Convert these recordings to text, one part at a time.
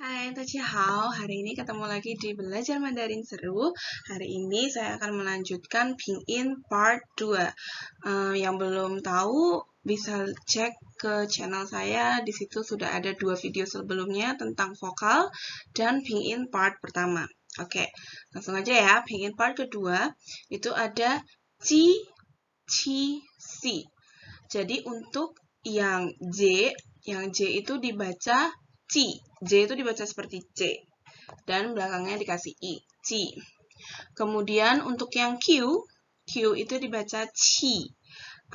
Hai, Hao. Hari ini ketemu lagi di Belajar Mandarin Seru. Hari ini saya akan melanjutkan Pinyin Part 2. Yang belum tahu bisa cek ke channel saya. Di situ sudah ada 2 video sebelumnya tentang vokal dan Pinyin Part pertama. Oke, langsung aja ya. Pinyin Part kedua itu ada Ci, Ci, Si. Jadi untuk yang J itu dibaca Ci. J itu dibaca seperti C. Dan belakangnya dikasih I. Ci. Kemudian untuk yang Q itu dibaca Ci.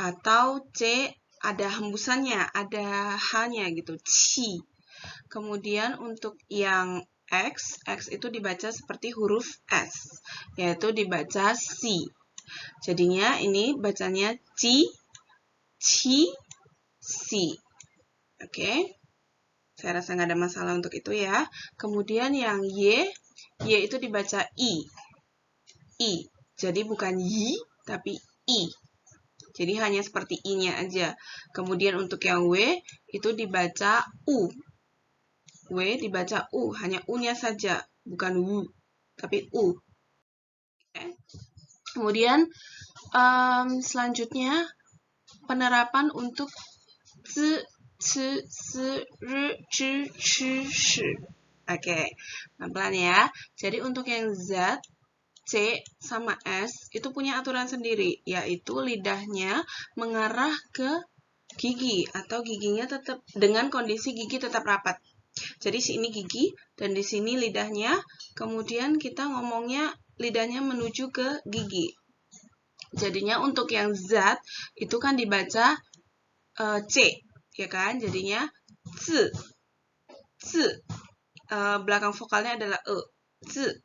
Atau C ada hembusannya, ada H-nya gitu. Ci. Kemudian untuk yang X itu dibaca seperti huruf S. Yaitu dibaca Si. Jadinya ini bacanya Ci, Ci, Si. Oke. Saya rasa nggak ada masalah untuk itu ya. Kemudian yang Y itu dibaca I. I. Jadi bukan Y, tapi I. Jadi hanya seperti I-nya aja. Kemudian untuk yang W itu dibaca U. W dibaca U, hanya U-nya saja. Bukan W, tapi U. Oke. Kemudian selanjutnya penerapan untuk Z, C, S, R, J, Ch, Sh. Oke, pelan-pelan ya. Jadi untuk yang Z, C, sama S itu punya aturan sendiri, yaitu lidahnya mengarah ke gigi atau giginya tetap dengan kondisi gigi tetap rapat. Jadi sini gigi dan di sini lidahnya, kemudian kita ngomongnya lidahnya menuju ke gigi. Jadinya untuk yang Z itu kan dibaca C, ya kan? Jadinya Z. Belakang vokalnya adalah E. Z.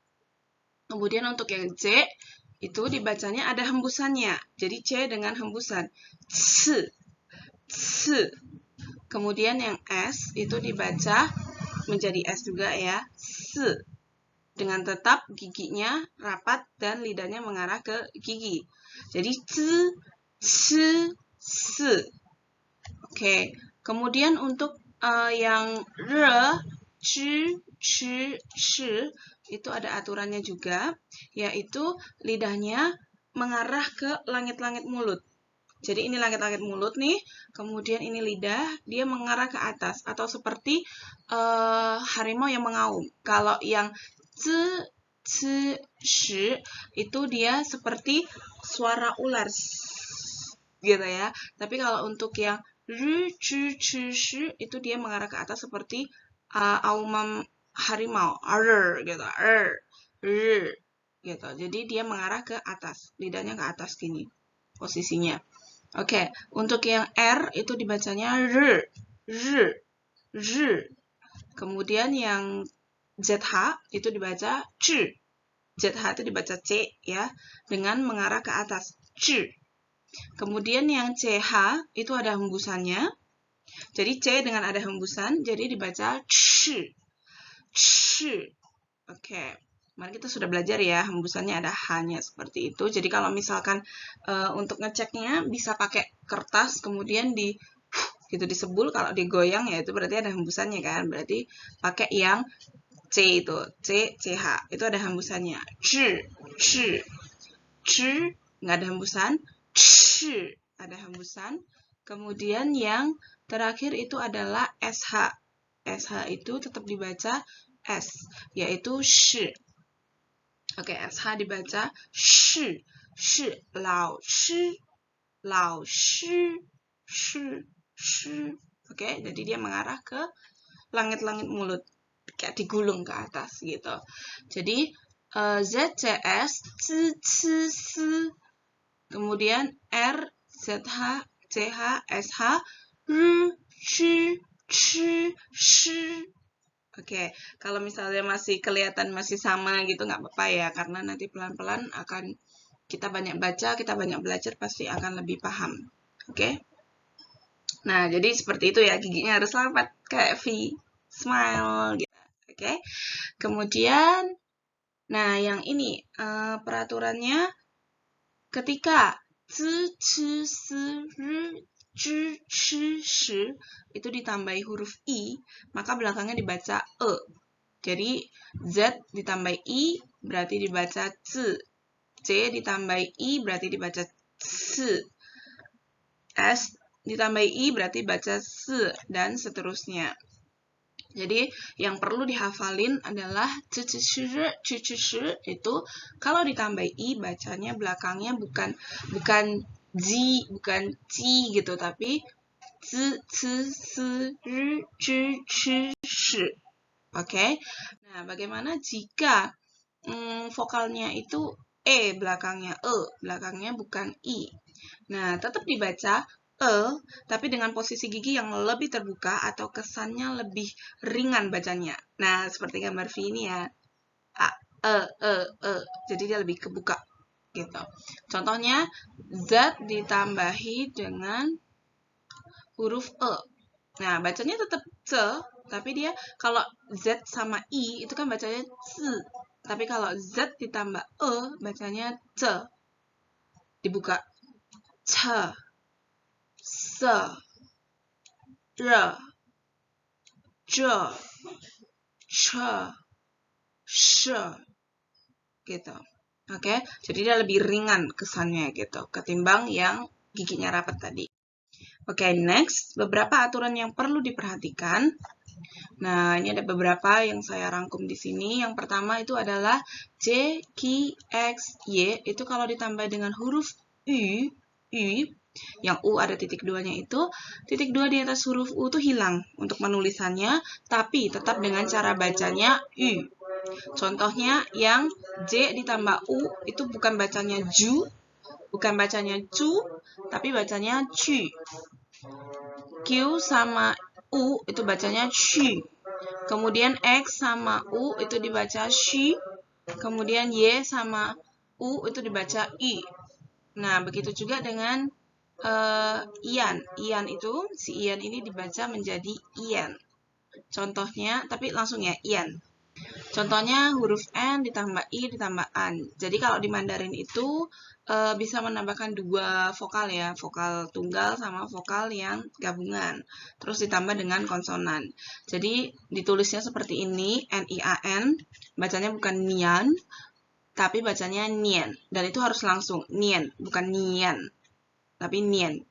Kemudian untuk yang J itu dibacanya ada hembusannya. Jadi C dengan hembusan. C. Kemudian yang S itu dibaca menjadi S juga ya. S. Dengan tetap giginya rapat dan lidahnya mengarah ke gigi. Jadi C, S. Oke. Kemudian untuk yang R, Ch, Sh itu ada aturannya juga, yaitu lidahnya mengarah ke langit-langit mulut. Jadi ini langit-langit mulut nih, kemudian ini lidah, dia mengarah ke atas, atau seperti harimau yang mengaum. Kalau yang C, Sh itu dia seperti suara ular, gitu ya. Tapi kalau untuk yang R, Ch, Sh itu dia mengarah ke atas seperti auman harimau, gitu, gitu. Jadi dia mengarah ke atas, lidahnya ke atas gini posisinya. Oke, untuk yang R itu dibacanya R. Kemudian yang ZH itu dibaca C. ZH itu dibaca C ya, dengan mengarah ke atas, C. Kemudian yang CH itu ada hembusannya. Jadi C dengan ada hembusan, jadi dibaca ch. Oke. Kemarin kita sudah belajar ya, hembusannya ada H-nya seperti itu. Jadi kalau misalkan untuk ngeceknya bisa pakai kertas, kemudian gitu disebul, kalau digoyang ya itu berarti ada hembusannya kan. Berarti pakai yang C itu, C, CH. Itu ada hembusannya. Ch. Nggak ada hembusan. Ch. Ada hembusan. Kemudian yang terakhir itu adalah SH. SH itu tetap dibaca S, yaitu sh. Oke, SH dibaca sh. Lao shi. Oke, jadi dia mengarah ke langit-langit mulut, kayak digulung ke atas gitu. Jadi Z, C, S, C, C, S. Kemudian R, ZH, CH, SH, R, Ch, Ch, Sh. Oke, kalau misalnya masih kelihatan masih sama gitu nggak apa-apa ya, karena nanti pelan-pelan akan kita banyak baca, kita banyak belajar, pasti akan lebih paham. Oke? Nah, jadi seperti itu ya, giginya harus rapat kayak V, smile gitu. Oke? Kemudian, nah yang ini peraturannya ketika Z, C, S, R, J, Ch, Sh itu ditambahi huruf I, maka belakangnya dibaca E. Jadi Z ditambah I berarti dibaca Z. C ditambah I berarti dibaca C. S ditambah I berarti baca S, dan seterusnya. Jadi yang perlu dihafalin adalah itu kalau ditambah I bacanya belakangnya bukan ji, bukan ci gitu, tapi z, c, s, r, c, ch, sh. Oke. Nah, bagaimana jika vokalnya itu belakangnya belakangnya bukan I. Nah, tetap dibaca tapi dengan posisi gigi yang lebih terbuka atau kesannya lebih ringan bacanya. Nah, seperti gambar V ini ya. Jadi dia lebih kebuka gitu. Contohnya Z ditambahi dengan huruf E. Nah, bacanya tetap C, tapi dia kalau Z sama I itu kan bacanya C. Tapi kalau Z ditambah E bacanya C. Dibuka. C, S, R, J, Ch, Sh, gitu. Oke, jadi dia lebih ringan kesannya gitu, ketimbang yang giginya rapat tadi. Oke, next, beberapa aturan yang perlu diperhatikan. Nah, ini ada beberapa yang saya rangkum di sini. Yang pertama itu adalah J, Q, X, Y. Itu kalau ditambah dengan huruf U, yang U ada titik duanya itu, titik dua di atas huruf U itu hilang untuk menulisannya, tapi tetap dengan cara bacanya U. Contohnya yang J ditambah U itu bukan bacanya Ju, bukan bacanya Cu, tapi bacanya Cu. Q sama U itu bacanya Chu. Kemudian X sama U itu dibaca Shi. Kemudian Y sama U itu dibaca I. Nah, begitu juga dengan Ian. Ian itu, si Ian ini dibaca menjadi Ian. Contohnya, tapi langsung ya, Ian. Contohnya huruf N ditambah I ditambah An. Jadi kalau di Mandarin itu bisa menambahkan dua vokal ya, vokal tunggal sama vokal yang gabungan. Terus ditambah dengan konsonan. Jadi ditulisnya seperti ini, N-I-A-N, bacanya bukan Nian, tapi bacanya Nien. Dan itu harus langsung, Nien, bukan Nian, tapi Nien.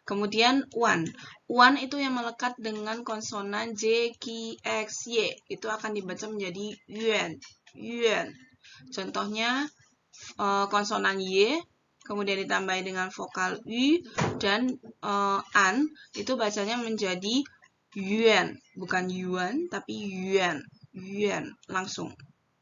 Kemudian Wan. Wan itu yang melekat dengan konsonan J, Q, X, Y. Itu akan dibaca menjadi Yuan. Yuan. Contohnya konsonan Y, kemudian ditambahi dengan vokal U, dan An, itu bacanya menjadi Yuan. Bukan Yuan, tapi Yuan. Yuan. Langsung.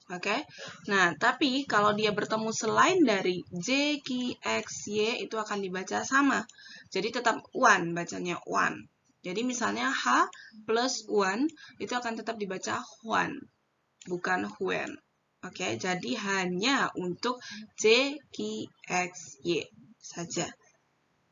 Oke. Nah, tapi kalau dia bertemu selain dari J, Q, X, Y, itu akan dibaca sama. Jadi tetap one, bacanya one. Jadi misalnya H plus one, itu akan tetap dibaca Huan, bukan Huan. Oke, jadi hanya untuk J, Q, X, Y saja.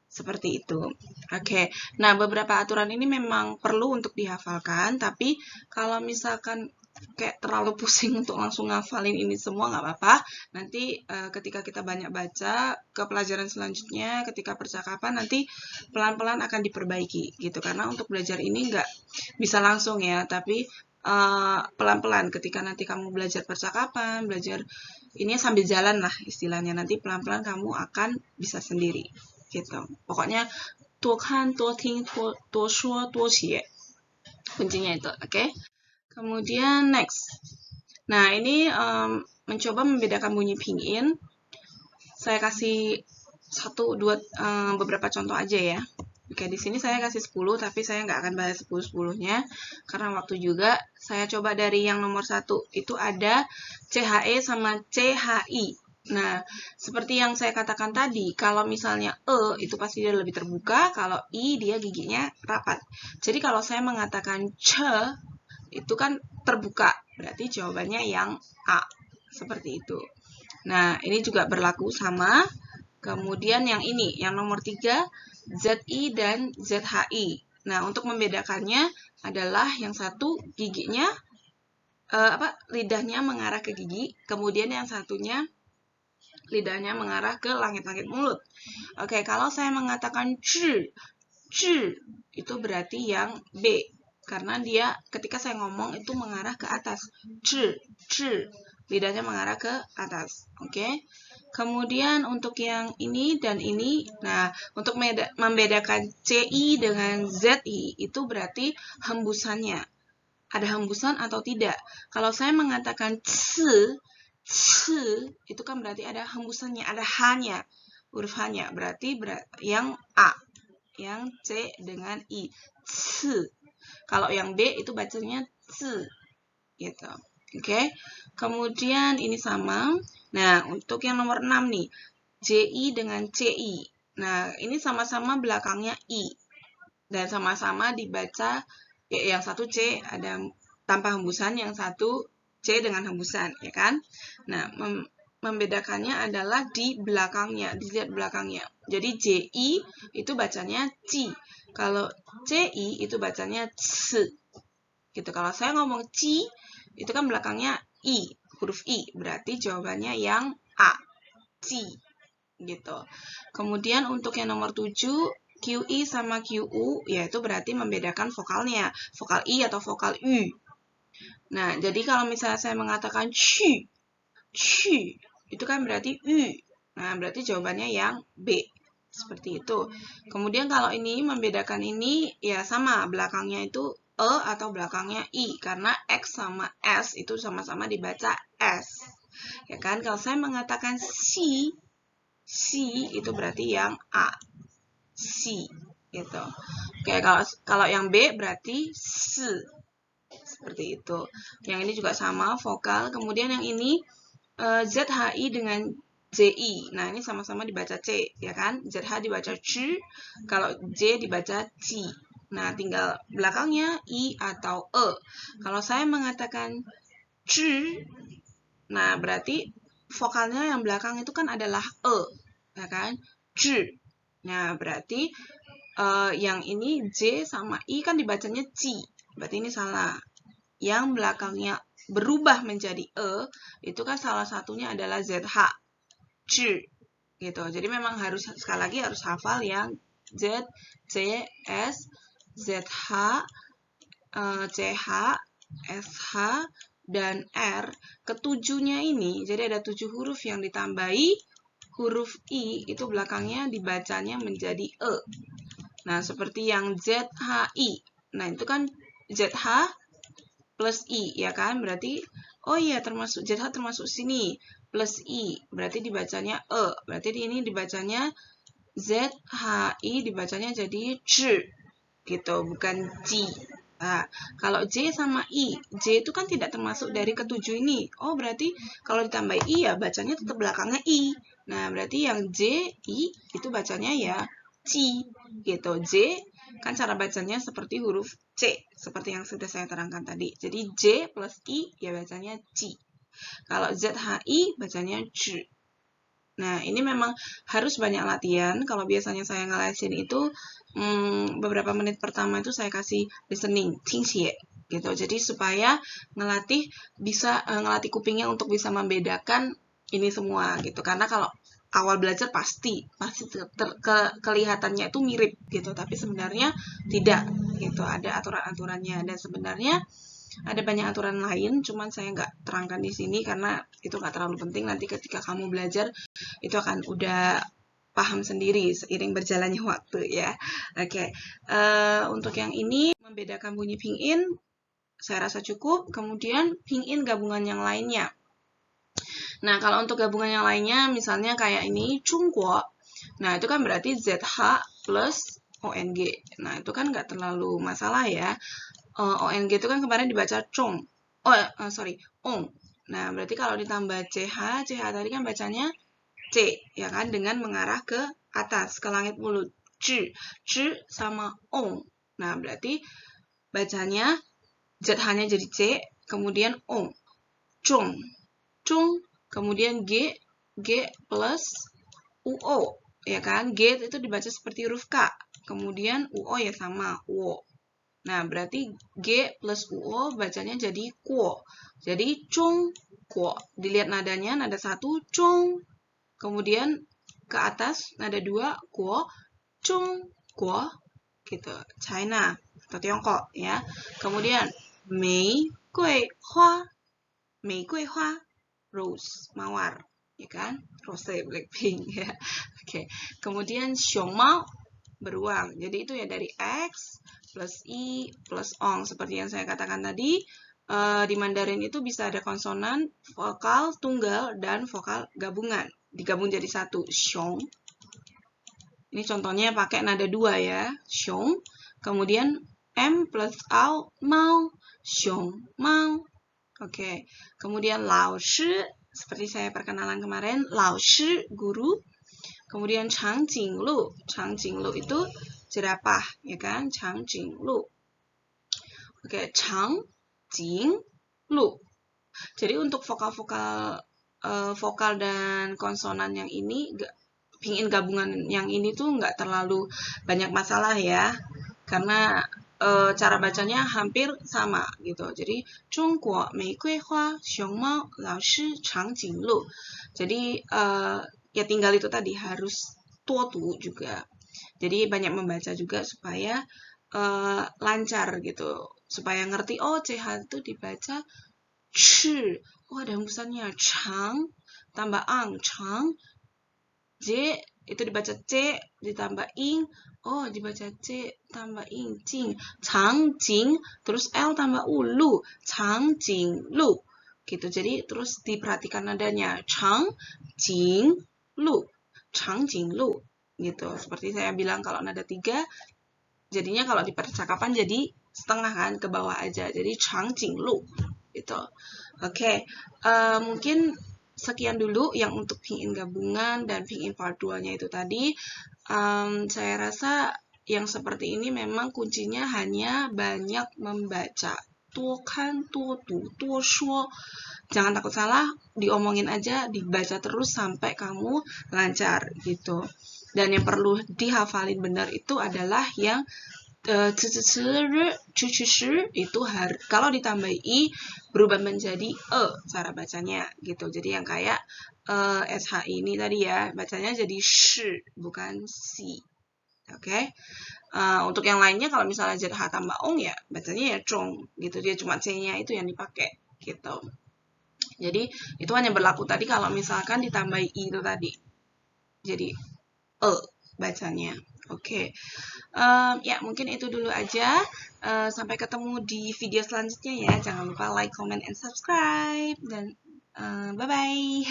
Seperti itu. Oke, nah beberapa aturan ini memang perlu untuk dihafalkan, tapi kalau misalkan kayak terlalu pusing untuk langsung ngafalin ini semua, nggak apa-apa. Nanti ketika kita banyak baca ke pelajaran selanjutnya, ketika percakapan nanti pelan-pelan akan diperbaiki gitu. Karena untuk belajar ini nggak bisa langsung ya, tapi pelan-pelan ketika nanti kamu belajar percakapan, belajar ini sambil jalan lah istilahnya. Nanti pelan-pelan kamu akan bisa sendiri gitu. Pokoknya 多看多听多说多写 kuncinya itu, oke? Kemudian next. Nah, ini mencoba membedakan bunyi pinyin. Saya kasih beberapa contoh aja ya. Oke, di sini saya kasih 10, tapi saya nggak akan bahas 10-10-nya karena waktu juga. Saya coba dari yang nomor 1. Itu ada CHE sama CHI. Nah, seperti yang saya katakan tadi, kalau misalnya E itu pasti dia lebih terbuka, kalau I dia giginya rapat. Jadi kalau saya mengatakan C itu kan terbuka, berarti jawabannya yang A. Seperti itu. Nah, ini juga berlaku sama. Kemudian yang ini, yang nomor 3, ZI dan ZHI. Nah, untuk membedakannya adalah yang satu giginya, lidahnya mengarah ke gigi, kemudian yang satunya lidahnya mengarah ke langit-langit mulut. Oke, kalau saya mengatakan C, itu berarti yang B. karena dia ketika saya ngomong itu mengarah ke atas. Zhi, lidahnya mengarah ke atas. Oke. Kemudian untuk yang ini dan ini, nah untuk membedakan CI dengan ZI itu berarti hembusannya. Ada hembusan atau tidak. Kalau saya mengatakan itu kan berarti ada hembusannya, ada H-nya, huruf H-nya, berarti yang A, yang C dengan I, C. Kalau yang B itu bacanya C, gitu. Oke. Kemudian ini sama. Nah, untuk yang nomor 6 nih, JI dengan CI. Nah, ini sama-sama belakangnya I. Dan sama-sama dibaca, ya, yang satu C ada tanpa hembusan, yang satu C dengan hembusan, ya kan? Nah, membedakannya adalah di belakangnya, dilihat belakangnya. Jadi JI itu bacanya Ci. Kalau CI itu bacanya C. Gitu. Kalau saya ngomong Ci, itu kan belakangnya I, huruf I. Berarti jawabannya yang A, Ci. Gitu. Kemudian untuk yang nomor 7, QI sama QU, yaitu berarti membedakan vokalnya, vokal I atau vokal U. Nah, jadi kalau misalnya saya mengatakan cu, itu kan berarti U. Nah, berarti jawabannya yang B. Seperti itu. Kemudian kalau ini membedakan ini, ya sama, belakangnya itu E atau belakangnya I. Karena X sama S itu sama-sama dibaca S. Ya kan? Kalau saya mengatakan si itu berarti yang A. Si. Gitu. Oke, kalau yang B berarti S. Seperti itu. Yang ini juga sama, vokal. Kemudian yang ini ZHI dengan JI. Nah, ini sama-sama dibaca C, ya kan? ZH dibaca C, kalau J dibaca C. Nah, tinggal belakangnya I atau E. Kalau saya mengatakan C, nah berarti vokalnya yang belakang itu kan adalah E, ya kan? C. Nah, berarti yang ini J sama I kan dibacanya C. Berarti ini salah. Yang belakangnya berubah menjadi E, itu kan salah satunya adalah ZH. C. Gitu. Jadi memang harus, sekali lagi harus hafal yang Z, C, S, ZH, CH, SH, dan R. Ketujuhnya ini, jadi ada 7 huruf yang ditambahi huruf I, itu belakangnya dibacanya menjadi E. Nah, seperti yang ZHI. Nah, itu kan ZH plus I, ya kan? Berarti, oh iya, termasuk ZH termasuk sini. Plus I, berarti dibacanya E. Berarti ini dibacanya ZHI, dibacanya jadi C. Gitu, bukan J. Nah, kalau J sama I, J itu kan tidak termasuk dari ketujuh ini. Oh, berarti kalau ditambah I ya bacanya tetap belakangnya I. Nah, berarti yang J, I itu bacanya ya C. Gitu, J kan cara bacanya seperti huruf C, seperti yang sudah saya terangkan tadi. Jadi J plus I ya bacanya C. Kalau ZHI bacanya C. Nah, ini memang harus banyak latihan. Kalau biasanya saya ngelesin itu beberapa menit pertama itu saya kasih listening, 听写, gitu. Jadi supaya ngelatih ngelatih kupingnya untuk bisa membedakan ini semua gitu. Karena kalau awal belajar pasti kelihatannya itu mirip gitu, tapi sebenarnya tidak gitu. Ada aturan-aturannya, dan sebenarnya ada banyak aturan lain, cuman saya nggak terangkan di sini karena itu nggak terlalu penting. Nanti ketika kamu belajar itu akan udah paham sendiri seiring berjalannya waktu ya. Oke. Untuk yang ini membedakan bunyi pinyin saya rasa cukup. Kemudian pinyin gabungan yang lainnya. Nah, kalau untuk gabungan yang lainnya misalnya kayak ini Chungguo. Nah, itu kan berarti ZH plus ONG. Nah, itu kan nggak terlalu masalah ya. ONG itu kan kemarin dibaca Chong. Ong. Nah, berarti kalau ditambah CH tadi kan bacanya C, ya kan, dengan mengarah ke atas, ke langit mulut. C sama Ong. Nah, berarti bacanya ZH-nya jadi C, kemudian Ong. Chung, kemudian G plus UO, ya kan? G itu dibaca seperti huruf K, kemudian UO ya sama, UO. Nah, berarti G plus UO bacanya jadi kuo. Jadi, chung, kuo. Dilihat nadanya, nada 1, chung. Kemudian ke atas, nada 2, kuo, chung, kuo. Gitu, China. atau Tiongkok ya. Kemudian mei gui hua, rose, mawar, ya kan? Rose Blackpink ya. Oke. Kemudian xiongmao, beruang. Jadi itu ya dari X plus I plus ong. Seperti yang saya katakan tadi, di Mandarin itu bisa ada konsonan, vokal tunggal, dan vokal gabungan. Digabung jadi satu, xiong. Ini contohnya pakai nada 2 ya, xiong. Kemudian M plus ao, mau, xiong, mau. Oke, kemudian lao shi, seperti saya perkenalan kemarin, lao shi, guru. Kemudian changjing lu itu jerapah, ya kan? Changjing lu. Oke, changjing lu. Jadi untuk vokal dan konsonan yang ini, pingin gabungan yang ini tuh nggak terlalu banyak masalah ya, karena cara bacanya hampir sama gitu. Jadi Zhongguo Meigui Hua Xiongmao Lao Shi Changjing Lu. Jadi ya tinggal itu tadi, harus tuotu juga. Jadi banyak membaca juga supaya lancar gitu, supaya ngerti oh CH itu dibaca chi, oh ada hembusannya, chang tambah ang, chang. J itu dibaca C ditambah ing, oh dibaca C tambah ing, jing, changjing, terus L tambah U, lu, changjing lu, gitu. Jadi terus diperhatikan nadanya, changjing lu, changjing lu, gitu. Seperti saya bilang kalau nada 3, jadinya kalau di percakapan jadi setengah kan, ke bawah aja, jadi changjing lu, gitu. Oke, mungkin sekian dulu yang untuk Pinyin gabungan dan Pinyin part 2-nya itu tadi. Saya rasa yang seperti ini memang kuncinya hanya banyak membaca. Tuo kan, tuo tu, tuo shuo. Jangan takut salah, diomongin aja, dibaca terus sampai kamu lancar gitu. Dan yang perlu dihafalin benar itu adalah yang itu kalau ditambah i berubah menjadi cara bacanya gitu. Jadi yang kayak SH ini tadi ya, bacanya jadi shi bukan si. Oke. Untuk yang lainnya kalau misalnya ZH tambah ong ya bacanya ya zhong gitu. Dia cuma C-nya itu yang dipakai gitu. Jadi itu hanya berlaku tadi kalau misalkan ditambah i itu tadi. Jadi bacanya. Oke. Ya, mungkin itu dulu aja. Sampai ketemu di video selanjutnya ya. Jangan lupa like, comment, and subscribe. Dan bye-bye.